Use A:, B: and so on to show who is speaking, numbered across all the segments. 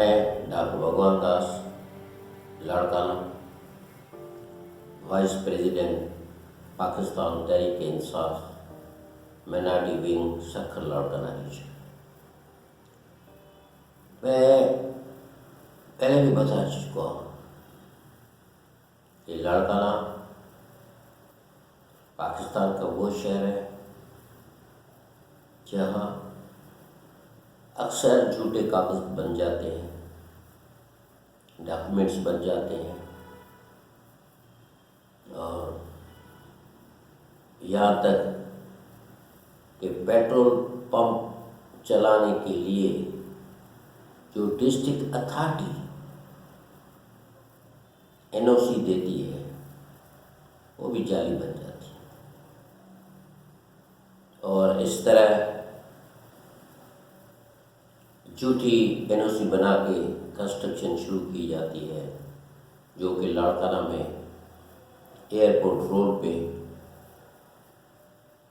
A: میں ڈاکٹر بھگوان Das Larkana, vice president Pakistan Tehreek Insaf minority wing Sukkur Larkana region. میں پہلے بھی بتا چکا ہوں کہ لاڑکانہ پاکستان کا وہ شہر ہے جہاں اکثر جھوٹے کاغذ بن جاتے ہیں، ڈاکومنٹس بن جاتے ہیں، اور یہاں تک کہ پیٹرول پمپ چلانے کے لیے جو ڈسٹرکٹ اتھارٹی NOC دیتی ہے وہ بھی جعلی بن جاتی ہے، اور اس طرح جھوٹی NOC بنا کے کنسٹرکشن شروع کی جاتی ہے، جو کہ لاڑکانہ میں ایئرپورٹ روڈ پہ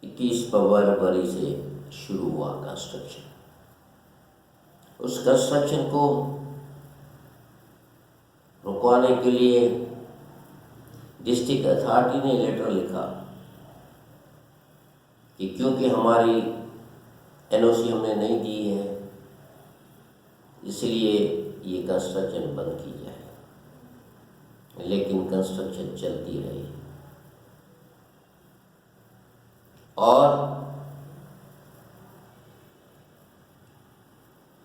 A: 21 فروری سے شروع ہوا کنسٹرکشن۔ اس کنسٹرکشن کو رکوانے کے لیے ڈسٹرکٹ اتھارٹی نے لیٹر لکھا کہ کیونکہ ہماری NOC ہم نے نہیں دی ہے، اس لیے یہ کنسٹرکشن بند کی جائے، لیکن کنسٹرکشن چلتی رہی اور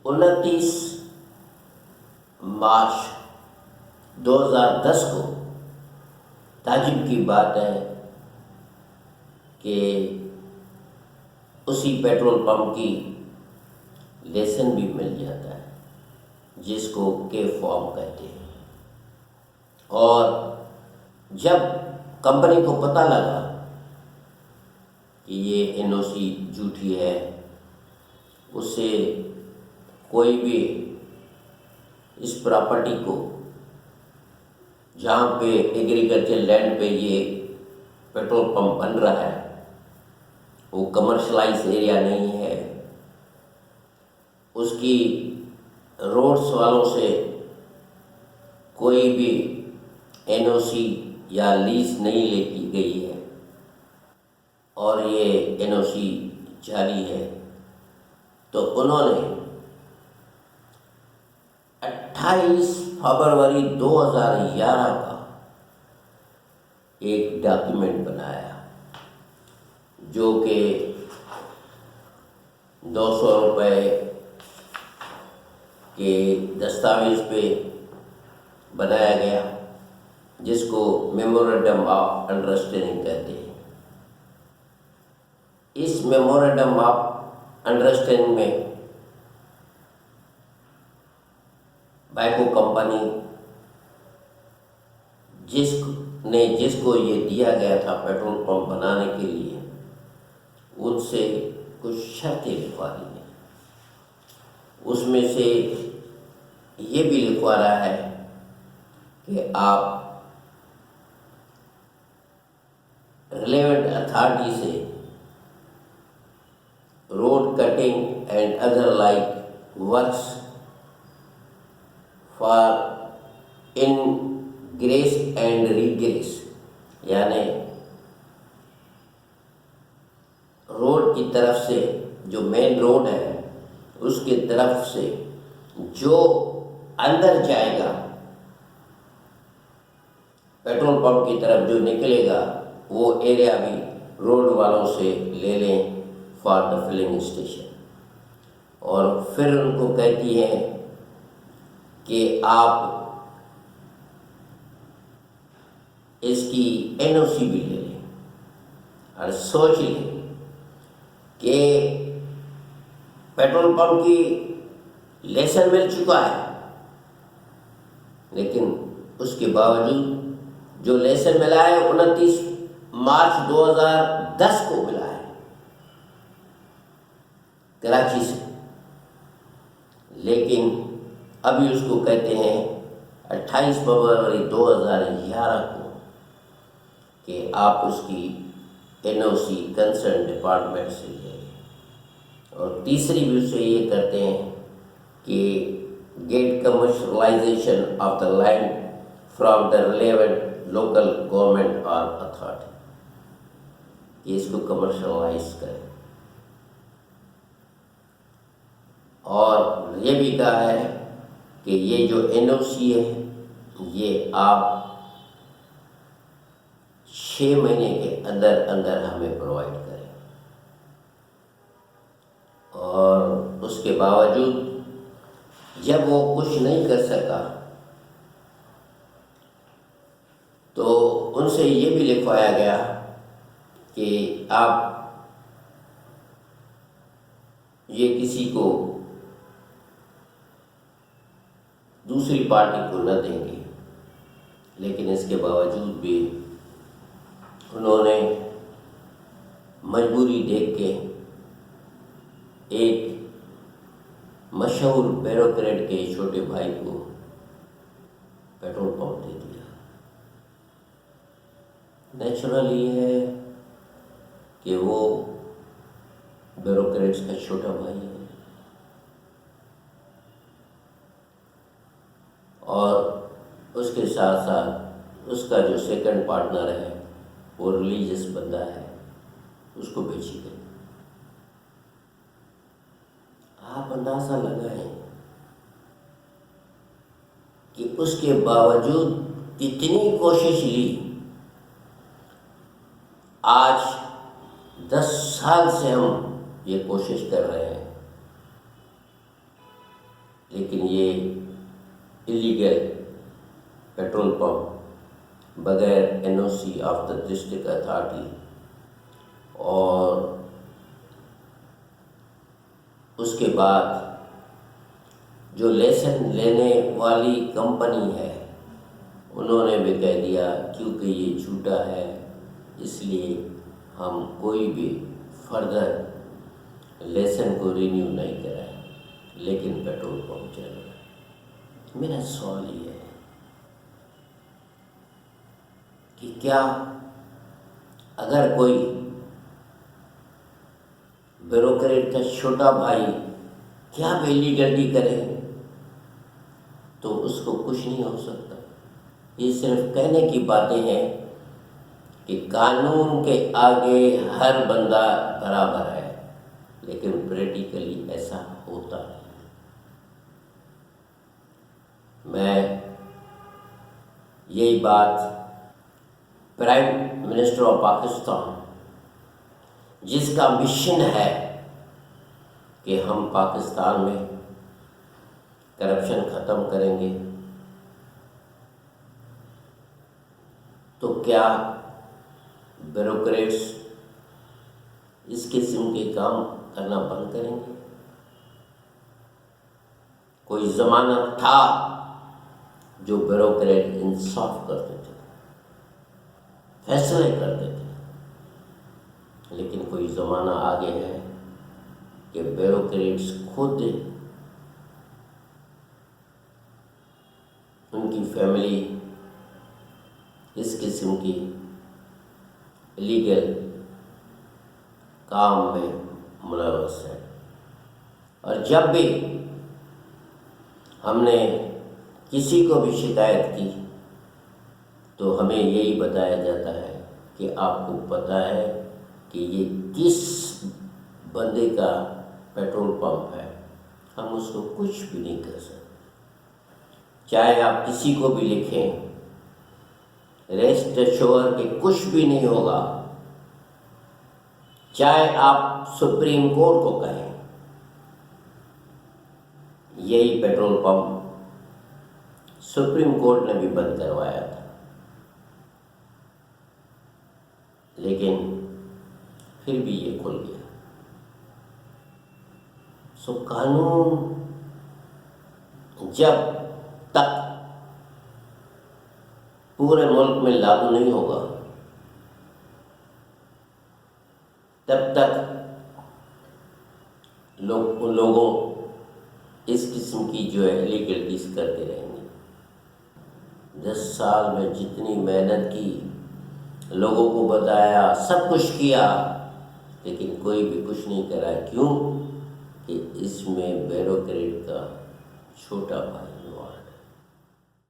A: 29 مارچ 2010 کو تعجب کی بات ہے کہ اسی پیٹرول پمپ کی لائسنس بھی مل جاتا ہے، جس کو کے فارم کہتے ہیں۔ اور جب کمپنی کو پتہ لگا کہ یہ NOC جھوٹی ہے، اس سے کوئی بھی اس پراپرٹی کو، جہاں پہ ایگریکلچر لینڈ پہ یہ پیٹرول پمپ بن رہا ہے، وہ کمرشلائز ایریا نہیں ہے، اس کی روڈس والوں سے کوئی بھی NOC یا لیز نہیں لے کی گئی ہے، اور یہ NOC جاری ہے، تو انہوں نے 28 فروری 2011 کا ایک ڈاکیومنٹ بنایا جو کہ 200 روپے کے دستاویز پہ بنایا گیا، جس کو میمورنڈم آف انڈرسٹینڈنگ کہتے ہیں۔ اس میمورنڈم آف انڈرسٹینڈنگ میں بائیکو کمپنی جس کو یہ دیا گیا تھا پیٹرول پمپ بنانے کے لیے، ان سے کچھ شرطیں لکھوا دی ہیں۔ اس میں سے یہ بھی لکھوا رہا ہے کہ آپ ریلیونٹ اتھارٹی سے road cutting and other like works for ingress and regress, یعنی روڈ کی طرف سے، جو مین روڈ ہے اس کی طرف سے جو اندر جائے گا، پیٹرول پمپ کی طرف جو نکلے گا، وہ ایریا بھی روڈ والوں سے لے لیں فار دا فلنگ اسٹیشن۔ اور پھر ان کو کہتی ہے کہ آپ اس کی NOC بھی لے لیں، اور سوچ لیں کہ پیٹرول پمپ کی لائسنس مل چکا ہے، لیکن اس کے باوجود جو لائسنس ملا ہے 29 مارچ 2010 کو ملا ہے کراچی سے، لیکن ابھی اس کو کہتے ہیں 28 فروری 2011 کو کہ آپ اس کی NOC کنسرن ڈپارٹمنٹ سے لیں۔ اور تیسری بھی اسے یہ کرتے ہیں کہ get commercialization of the land from the relevant local government or authority. کہ اس کو کمرشلائز کریں. اور یہ بھی کہا ہے کہ یہ جو NOC ہے یہ آپ 6 مہینے کے اندر اندر ہمیں پرووائڈ کریں. اور اس کے باوجود جب وہ کچھ نہیں کر سکا تو ان سے یہ بھی لکھوایا گیا کہ آپ یہ کسی کو دوسری پارٹی کو نہ دیں گے. لیکن اس کے باوجود بھی انہوں نے مجبوری دیکھ کے ایک مشہور بیوروکریٹ کے چھوٹے بھائی کو پیٹرول پمپ دے دیا. نیچرل یہ ہے کہ وہ بیوروکریٹس کا چھوٹا بھائی ہے اور اس کے ساتھ ساتھ اس کا جو سیکنڈ پارٹنر ہے وہ ریلیجس بندہ ہے, اس کو بیچی گئی. آپ اندازہ لگائیں کہ اس کے باوجود کتنی کوشش لی. آج 10 سال سے ہم یہ کوشش کر رہے ہیں لیکن یہ ایلیگل پیٹرول پمپ بغیر NOC of the district authority اور اس کے بعد جو لیسن لینے والی کمپنی ہے انہوں نے بھی کہہ دیا کیونکہ یہ جھوٹا ہے اس لیے ہم کوئی بھی فردر لیسن کو رینیو نہیں کرائیں, لیکن پیٹرول پمپ چل رہا ہے. میرا سوال یہ ہے کہ کیا اگر کوئی بیوروکریٹ کا چھوٹا بھائی کیا ایلیگلٹی کرے تو اس کو کچھ نہیں ہو سکتا؟ یہ صرف کہنے کی باتیں ہیں کہ قانون کے آگے ہر بندہ برابر ہے, لیکن پریکٹیکلی ایسا ہوتا ہے. میں یہی بات پرائم منسٹر آف پاکستان جس کا مشن ہے کہ ہم پاکستان میں کرپشن ختم کریں گے, تو کیا بیوروکریٹس اس قسم کے کام کرنا بند کریں گے؟ کوئی زمانہ تھا جو بیوروکریٹ انصاف کرتے تھے, فیصلے کرتے تھے, لیکن کوئی زمانہ آگے ہے کہ بیوروکریٹس خود ان کی فیملی اس قسم کی لیگل کام میں ملوث ہے. اور جب بھی ہم نے کسی کو بھی شکایت کی تو ہمیں یہی بتایا جاتا ہے کہ آپ کو پتہ ہے کہ یہ کس بندے کا پیٹرول پمپ ہے, ہم اس کو کچھ بھی نہیں کر سکتے. چاہے آپ کسی کو بھی لکھیں, ریسٹ ایشور کہ کچھ بھی نہیں ہوگا. چاہے آپ سپریم کورٹ کو کہیں, یہی پیٹرول پمپ سپریم کورٹ نے بھی بند کروایا تھا, لیکن پھر بھی یہ کھل گیا. سو قانون جب تک پورے ملک میں لاگو نہیں ہوگا تب تک لوگوں اس قسم کی جو ہے لیگلٹیز کرتے رہیں گے. 10 سال میں جتنی محنت کی, لوگوں کو بتایا, سب کچھ کیا, لیکن کوئی بھی کچھ نہیں کرا. کیوں؟ کہ اس میں بیوروکریٹ کا چھوٹا بھائی انوالوڈ ہے.